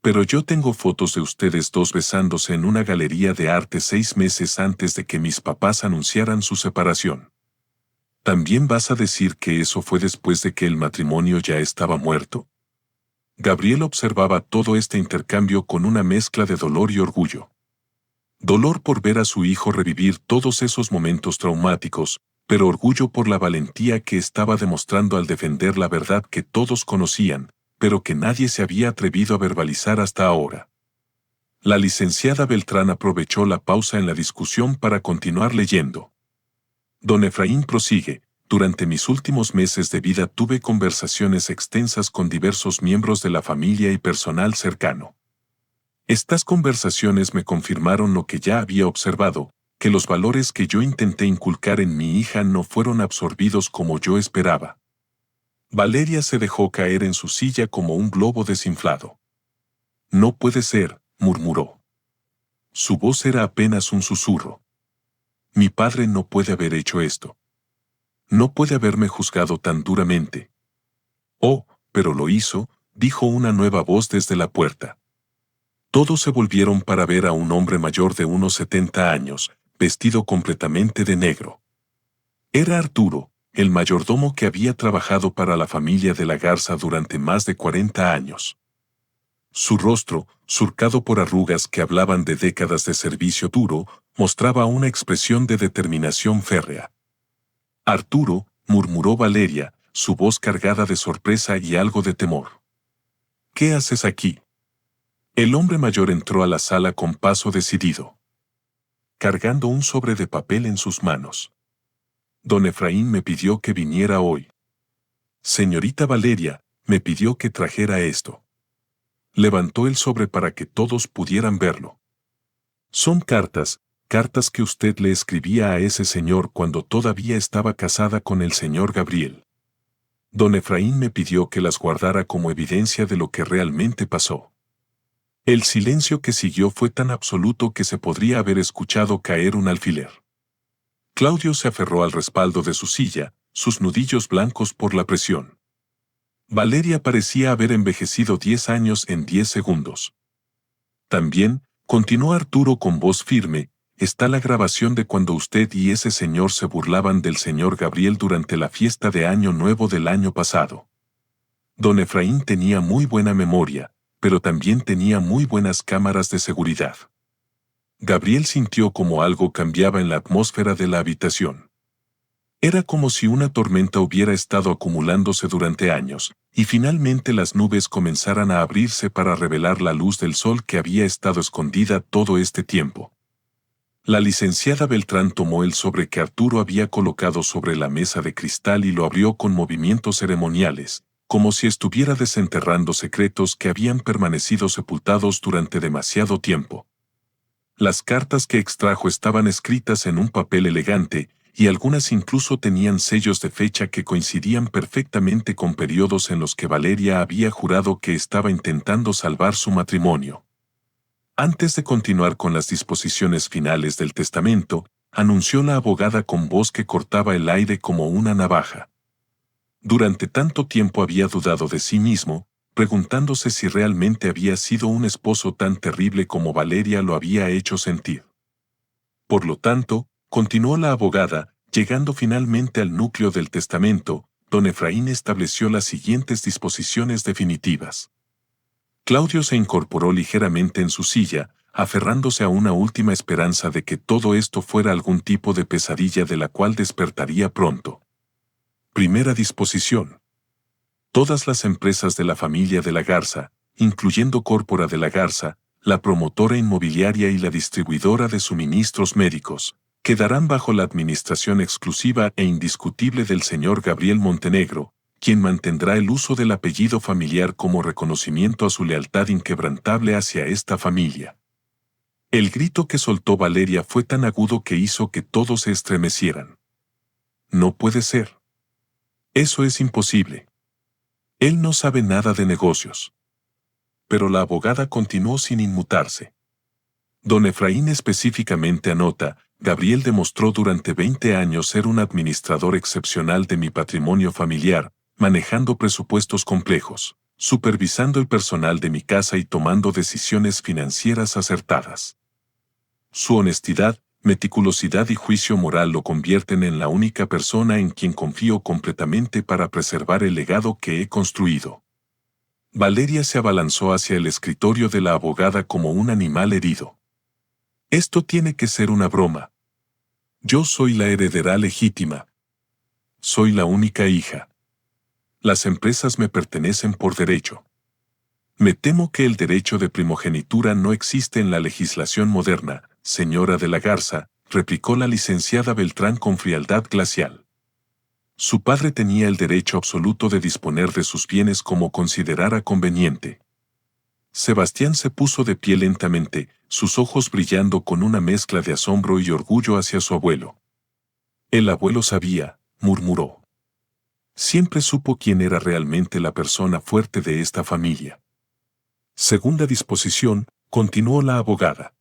Pero yo tengo fotos de ustedes dos besándose en una galería de arte 6 meses antes de que mis papás anunciaran su separación. ¿También vas a decir que eso fue después de que el matrimonio ya estaba muerto? Gabriel observaba todo este intercambio con una mezcla de dolor y orgullo. Dolor por ver a su hijo revivir todos esos momentos traumáticos, pero orgullo por la valentía que estaba demostrando al defender la verdad que todos conocían, pero que nadie se había atrevido a verbalizar hasta ahora. La licenciada Beltrán aprovechó la pausa en la discusión para continuar leyendo. Don Efraín prosigue, durante mis últimos meses de vida tuve conversaciones extensas con diversos miembros de la familia y personal cercano. Estas conversaciones me confirmaron lo que ya había observado, que los valores que yo intenté inculcar en mi hija no fueron absorbidos como yo esperaba. Valeria se dejó caer en su silla como un globo desinflado. No puede ser, murmuró. Su voz era apenas un susurro. Mi padre no puede haber hecho esto. No puede haberme juzgado tan duramente. Oh, pero lo hizo, dijo una nueva voz desde la puerta. Todos se volvieron para ver a un hombre mayor de unos 70 años, vestido completamente de negro. Era Arturo, el mayordomo que había trabajado para la familia de la Garza durante más de 40 años. Su rostro, surcado por arrugas que hablaban de décadas de servicio duro, mostraba una expresión de determinación férrea. Arturo, murmuró Valeria, su voz cargada de sorpresa y algo de temor. ¿Qué haces aquí? El hombre mayor entró a la sala con paso decidido, cargando un sobre de papel en sus manos. Don Efraín me pidió que viniera hoy. Señorita Valeria, me pidió que trajera esto. Levantó el sobre para que todos pudieran verlo. Son cartas que usted le escribía a ese señor cuando todavía estaba casada con el señor Gabriel. Don Efraín me pidió que las guardara como evidencia de lo que realmente pasó. El silencio que siguió fue tan absoluto que se podría haber escuchado caer un alfiler. Claudio se aferró al respaldo de su silla, sus nudillos blancos por la presión. Valeria parecía haber envejecido 10 años en 10 segundos. También, continuó Arturo con voz firme, está la grabación de cuando usted y ese señor se burlaban del señor Gabriel durante la fiesta de Año Nuevo del año pasado. Don Efraín tenía muy buena memoria, pero también tenía muy buenas cámaras de seguridad. Gabriel sintió como algo cambiaba en la atmósfera de la habitación. Era como si una tormenta hubiera estado acumulándose durante años, y finalmente las nubes comenzaran a abrirse para revelar la luz del sol que había estado escondida todo este tiempo. La licenciada Beltrán tomó el sobre que Arturo había colocado sobre la mesa de cristal y lo abrió con movimientos ceremoniales, como si estuviera desenterrando secretos que habían permanecido sepultados durante demasiado tiempo. Las cartas que extrajo estaban escritas en un papel elegante, y algunas incluso tenían sellos de fecha que coincidían perfectamente con periodos en los que Valeria había jurado que estaba intentando salvar su matrimonio. Antes de continuar con las disposiciones finales del testamento, anunció la abogada con voz que cortaba el aire como una navaja. Durante tanto tiempo había dudado de sí mismo, preguntándose si realmente había sido un esposo tan terrible como Valeria lo había hecho sentir. Por lo tanto, continuó la abogada, llegando finalmente al núcleo del testamento, don Efraín estableció las siguientes disposiciones definitivas. Claudio se incorporó ligeramente en su silla, aferrándose a una última esperanza de que todo esto fuera algún tipo de pesadilla de la cual despertaría pronto. Primera disposición. Todas las empresas de la familia de la Garza, incluyendo Córpora de la Garza, la promotora inmobiliaria y la distribuidora de suministros médicos, quedarán bajo la administración exclusiva e indiscutible del señor Gabriel Montenegro, quien mantendrá el uso del apellido familiar como reconocimiento a su lealtad inquebrantable hacia esta familia. El grito que soltó Valeria fue tan agudo que hizo que todos se estremecieran. No puede ser. Eso es imposible. Él no sabe nada de negocios. Pero la abogada continuó sin inmutarse. Don Efraín específicamente anota, Gabriel demostró durante 20 años ser un administrador excepcional de mi patrimonio familiar, manejando presupuestos complejos, supervisando el personal de mi casa y tomando decisiones financieras acertadas. Su honestidad, meticulosidad y juicio moral lo convierten en la única persona en quien confío completamente para preservar el legado que he construido. Valeria se abalanzó hacia el escritorio de la abogada como un animal herido. Esto tiene que ser una broma. Yo soy la heredera legítima. Soy la única hija. Las empresas me pertenecen por derecho. Me temo que el derecho de primogenitura no existe en la legislación moderna, señora de la Garza, replicó la licenciada Beltrán con frialdad glacial. Su padre tenía el derecho absoluto de disponer de sus bienes como considerara conveniente. Sebastián se puso de pie lentamente, sus ojos brillando con una mezcla de asombro y orgullo hacia su abuelo. El abuelo sabía, murmuró. Siempre supo quién era realmente la persona fuerte de esta familia. Segunda disposición, continuó la abogada.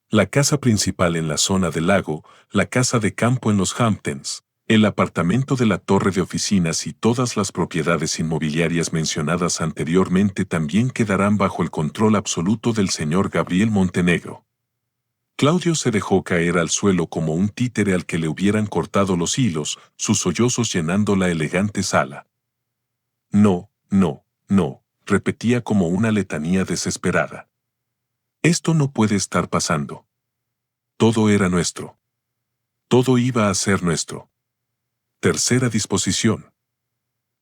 La casa principal en la zona del lago, la casa de campo en los Hamptons, el apartamento de la torre de oficinas y todas las propiedades inmobiliarias mencionadas anteriormente también quedarán bajo el control absoluto del señor Gabriel Montenegro. Claudio se dejó caer al suelo como un títere al que le hubieran cortado los hilos, sus sollozos llenando la elegante sala. No, no, no, repetía como una letanía desesperada. Esto no puede estar pasando. Todo era nuestro. Todo iba a ser nuestro. Tercera disposición.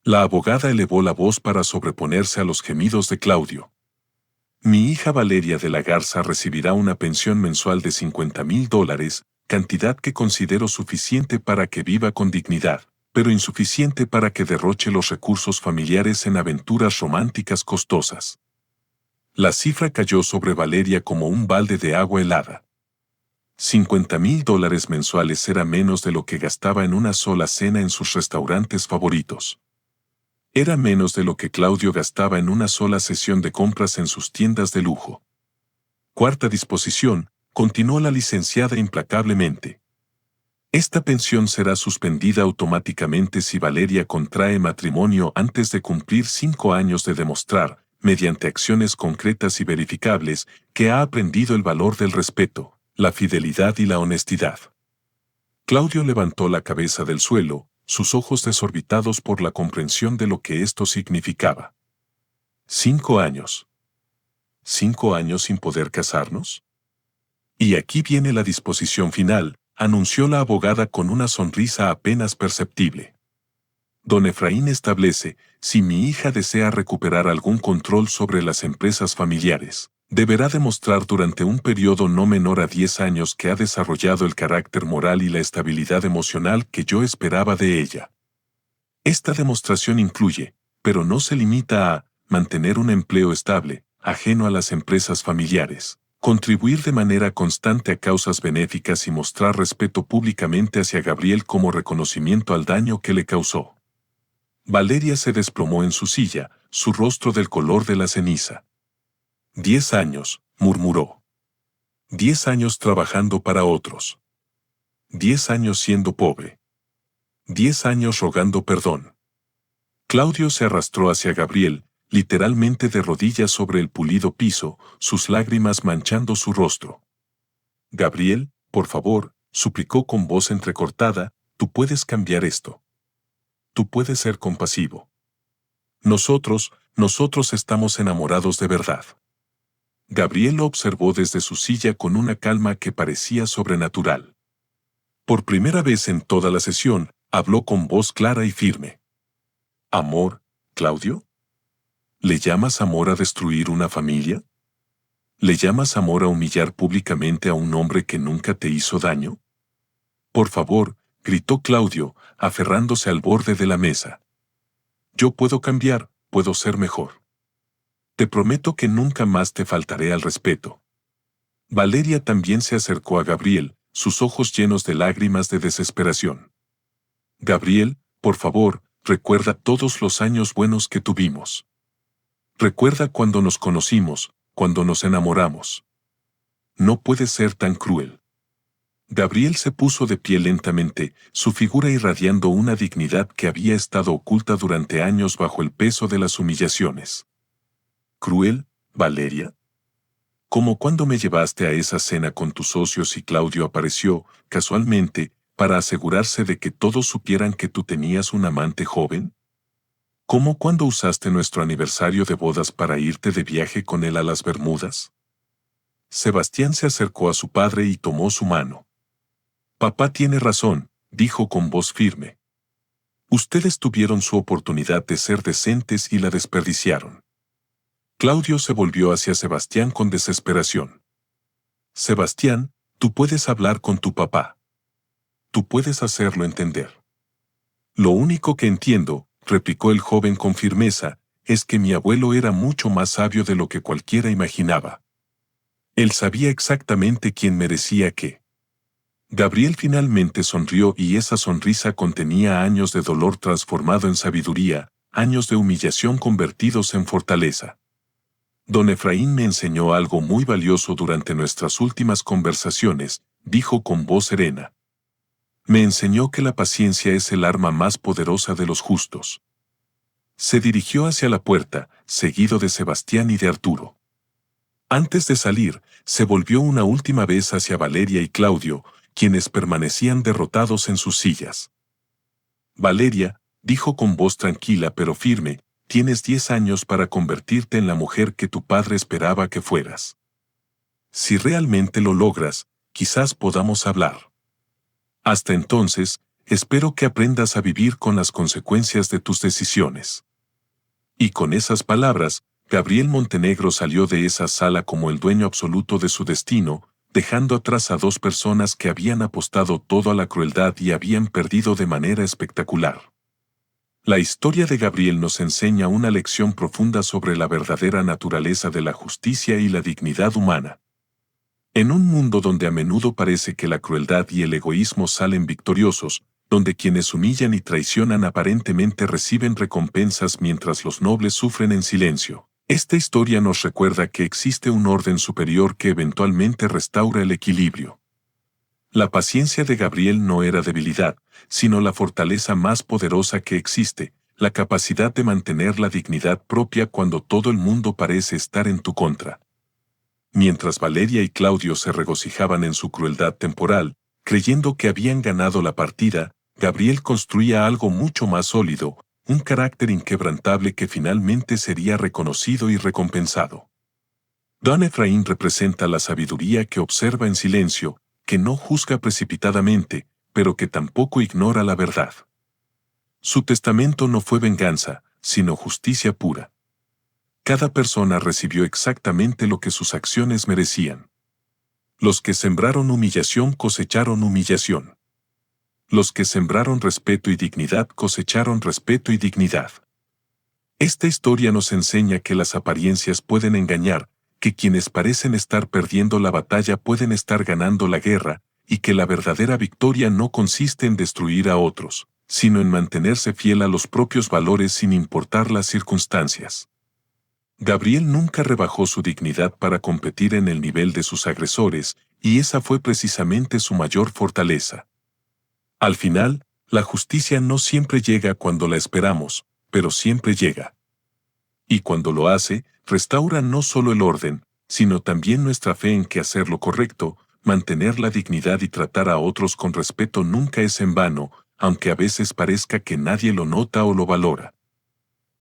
La abogada elevó la voz para sobreponerse a los gemidos de Claudio. Mi hija Valeria de la Garza recibirá una pensión mensual de $50,000, cantidad que considero suficiente para que viva con dignidad, pero insuficiente para que derroche los recursos familiares en aventuras románticas costosas. La cifra cayó sobre Valeria como un balde de agua helada. $50,000 mensuales era menos de lo que gastaba en una sola cena en sus restaurantes favoritos. Era menos de lo que Claudio gastaba en una sola sesión de compras en sus tiendas de lujo. Cuarta disposición, continuó la licenciada implacablemente. Esta pensión será suspendida automáticamente si Valeria contrae matrimonio antes de cumplir 5 años de demostrar, mediante acciones concretas y verificables, que ha aprendido el valor del respeto, la fidelidad y la honestidad. Claudio levantó la cabeza del suelo, sus ojos desorbitados por la comprensión de lo que esto significaba. 5 años. ¿5 años sin poder casarnos? Y aquí viene la disposición final, anunció la abogada con una sonrisa apenas perceptible. Don Efraín establece, si mi hija desea recuperar algún control sobre las empresas familiares, deberá demostrar durante un periodo no menor a 10 años que ha desarrollado el carácter moral y la estabilidad emocional que yo esperaba de ella. Esta demostración incluye, pero no se limita a, mantener un empleo estable, ajeno a las empresas familiares, contribuir de manera constante a causas benéficas y mostrar respeto públicamente hacia Gabriel como reconocimiento al daño que le causó. Valeria se desplomó en su silla, su rostro del color de la ceniza. 10 años, murmuró. 10 años trabajando para otros. 10 años siendo pobre. 10 años rogando perdón. Claudio se arrastró hacia Gabriel, literalmente de rodillas sobre el pulido piso, sus lágrimas manchando su rostro. Gabriel, por favor, suplicó con voz entrecortada, tú puedes cambiar esto. Tú puedes ser compasivo. Nosotros estamos enamorados de verdad. Gabriel lo observó desde su silla con una calma que parecía sobrenatural. Por primera vez en toda la sesión, habló con voz clara y firme. ¿Amor, Claudio? ¿Le llamas amor a destruir una familia? ¿Le llamas amor a humillar públicamente a un hombre que nunca te hizo daño? Por favor, gritó Claudio, aferrándose al borde de la mesa. Yo puedo cambiar, puedo ser mejor. Te prometo que nunca más te faltaré al respeto. Valeria también se acercó a Gabriel, sus ojos llenos de lágrimas de desesperación. Gabriel, por favor, recuerda todos los años buenos que tuvimos. Recuerda cuando nos conocimos, cuando nos enamoramos. No puedes ser tan cruel. Gabriel se puso de pie lentamente, su figura irradiando una dignidad que había estado oculta durante años bajo el peso de las humillaciones. ¿Cruel, Valeria? Como cuando me llevaste a esa cena con tus socios y Claudio apareció, casualmente, para asegurarse de que todos supieran que tú tenías un amante joven. ¿Cómo cuando usaste nuestro aniversario de bodas para irte de viaje con él a las Bermudas? Sebastián se acercó a su padre y tomó su mano. Papá tiene razón, dijo con voz firme. Ustedes tuvieron su oportunidad de ser decentes y la desperdiciaron. Claudio se volvió hacia Sebastián con desesperación. Sebastián, tú puedes hablar con tu papá. Tú puedes hacerlo entender. Lo único que entiendo, replicó el joven con firmeza, es que mi abuelo era mucho más sabio de lo que cualquiera imaginaba. Él sabía exactamente quién merecía qué. Gabriel finalmente sonrió y esa sonrisa contenía años de dolor transformado en sabiduría, años de humillación convertidos en fortaleza. Don Efraín me enseñó algo muy valioso durante nuestras últimas conversaciones, dijo con voz serena. Me enseñó que la paciencia es el arma más poderosa de los justos. Se dirigió hacia la puerta, seguido de Sebastián y de Arturo. Antes de salir, se volvió una última vez hacia Valeria y Claudio, quienes permanecían derrotados en sus sillas. Valeria, dijo con voz tranquila pero firme, tienes 10 años para convertirte en la mujer que tu padre esperaba que fueras. Si realmente lo logras, quizás podamos hablar. Hasta entonces, espero que aprendas a vivir con las consecuencias de tus decisiones. Y con esas palabras, Gabriel Montenegro salió de esa sala como el dueño absoluto de su destino, dejando atrás a 2 personas que habían apostado todo a la crueldad y habían perdido de manera espectacular. La historia de Gabriel nos enseña una lección profunda sobre la verdadera naturaleza de la justicia y la dignidad humana. En un mundo donde a menudo parece que la crueldad y el egoísmo salen victoriosos, donde quienes humillan y traicionan aparentemente reciben recompensas mientras los nobles sufren en silencio, esta historia nos recuerda que existe un orden superior que eventualmente restaura el equilibrio. La paciencia de Gabriel no era debilidad, sino la fortaleza más poderosa que existe, la capacidad de mantener la dignidad propia cuando todo el mundo parece estar en tu contra. Mientras Valeria y Claudio se regocijaban en su crueldad temporal, creyendo que habían ganado la partida, Gabriel construía algo mucho más sólido, un carácter inquebrantable que finalmente sería reconocido y recompensado. Don Efraín representa la sabiduría que observa en silencio, que no juzga precipitadamente, pero que tampoco ignora la verdad. Su testamento no fue venganza, sino justicia pura. Cada persona recibió exactamente lo que sus acciones merecían. Los que sembraron humillación cosecharon humillación. Los que sembraron respeto y dignidad cosecharon respeto y dignidad. Esta historia nos enseña que las apariencias pueden engañar, que quienes parecen estar perdiendo la batalla pueden estar ganando la guerra, y que la verdadera victoria no consiste en destruir a otros, sino en mantenerse fiel a los propios valores sin importar las circunstancias. Gabriel nunca rebajó su dignidad para competir en el nivel de sus agresores, y esa fue precisamente su mayor fortaleza. Al final, la justicia no siempre llega cuando la esperamos, pero siempre llega. Y cuando lo hace, restaura no solo el orden, sino también nuestra fe en que hacer lo correcto, mantener la dignidad y tratar a otros con respeto nunca es en vano, aunque a veces parezca que nadie lo nota o lo valora.